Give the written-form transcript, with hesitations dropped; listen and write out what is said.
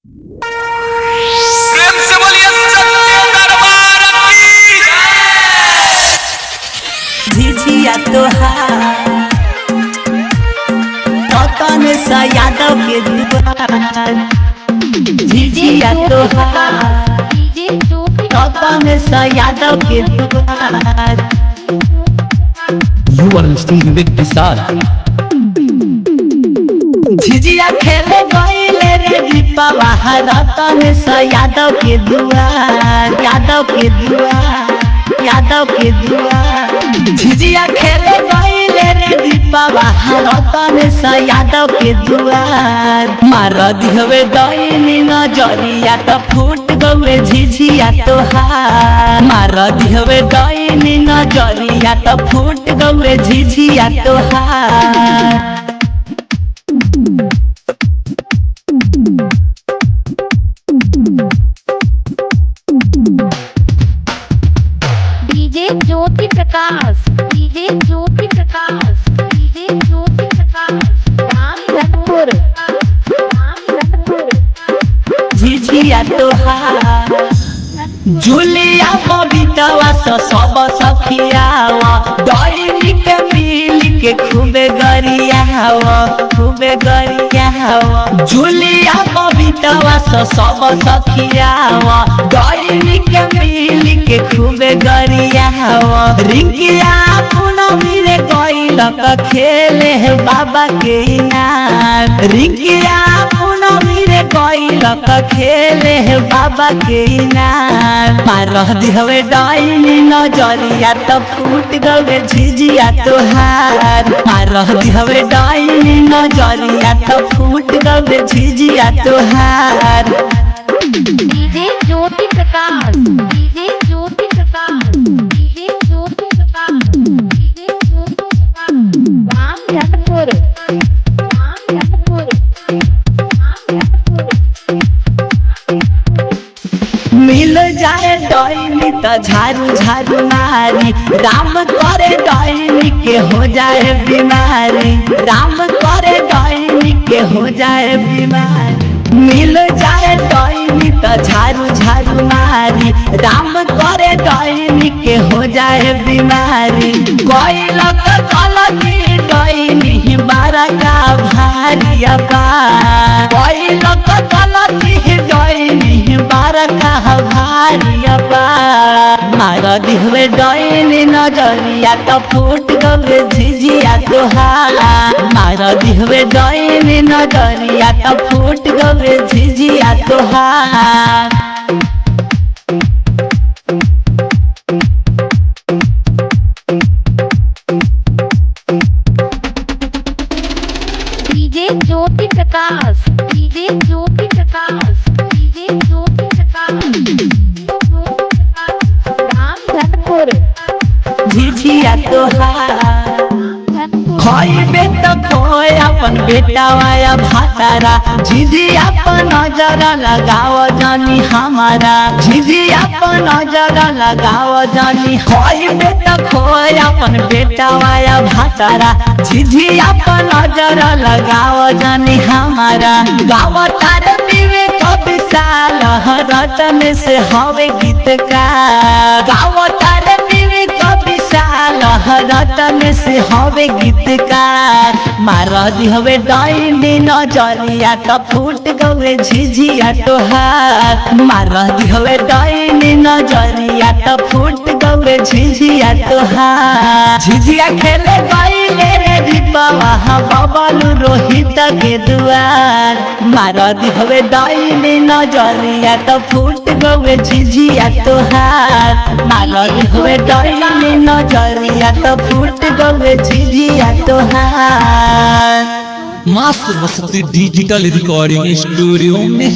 प्रेम से बोलिए सच्चे दरबार की झिझिया तोहार रतन सा यादव के दुआर झिझिया तोहार रतन सा यादव के दुआर। You are listening with Tisar. झिझिया खेले गईले रे दीपवा रतन सा यादव के दुआर यादव के दुआर यादव के दुआर। झिझिया खेले गईले रे दीपवा रतन सा यादव के दुआर। मार दिहवे दईनी नजरिया त फूट गौरे झिझिया तोहार। मार दिहवे दईनी नजरिया त फूट गौरे झिझिया तोहार। DJ Jyoti Prakash DJ Jyoti Prakash DJ Jyoti Prakash Ramdhanpur झिझिया तोहार झुलिया बबीतवा सब सखियावा दईनी के मिल के खूबे गरियावा झुलिया बबीतवा सब सखियावा दईनी के मिल के खूबे गरियावा। रिंकिया पूनमी रे गइलक खेले है बाबा के इनार। रिंकिया पूनमी रे गइलक खेले है बाबा के इनार। मार दिहवे डईनी नजरिया त फूट गौरे झिझिया तोहार। मार दिहवे डईनी नजरिया त फूट गौरे झिझिया तोहार। DJ Jyoti Prakash DJ Jyoti Prakash DJ Jyoti Prakash DJ Jyoti Prakash Ramdhanpur मिल जाए डईनी त झारू झारू मारी। राम करे डईनी के हो जाए बीमारी। राम करे डईनी के हो जाए बीमारी। मिल जाए डईनी त झारू झारू मारी। राम करे डईनी के हो जाए बीमारी। गइलक गलती डईनी बारा का भारी बा। गइलक गलती डईनी बारा का भारी बा। मार दिहवे डईनी नजरिया त फूट गौरे झिझिया तोहार। मार दिहवे डईनी नजरिया त फूट गौरे झिझिया तोहार। DJ Jyoti Prakash DJ Jyoti Prakash DJ Jyoti Prakash Ramdhanpur झिझिया तोहार खइबे त खोए अपन बेटावा भातारा। झिझिया पर नजर लगाव जानी हमारा। झिझिया पर नजर लगाव जानी। खइबे त खोए अपन बेटावा भातारा। झिझिया पर नजर लगाव जानी हमारा। गाव तार पीवे कभी साल रतन से हवे गीतकार। गाव तार पीवे कभी साल रतन से हवे गीतकार। मार दिहवे डईनी नजरिया त फूट गौरे झिझिया तोहार। मार दिहवे डईनी नजरिया त फूट गौरे झिझिया तोहार। झिझिया खेले गईले रे दीपवा बबलू रोहित के दुआर। मार दिहवे डईनी नजरिया त फूट गौरे झिझिया तोहार। मार दिहवे डईनी नजरिया त फूट गौरे झिझिया तोहार। Master Vasati Digital Recording Studio में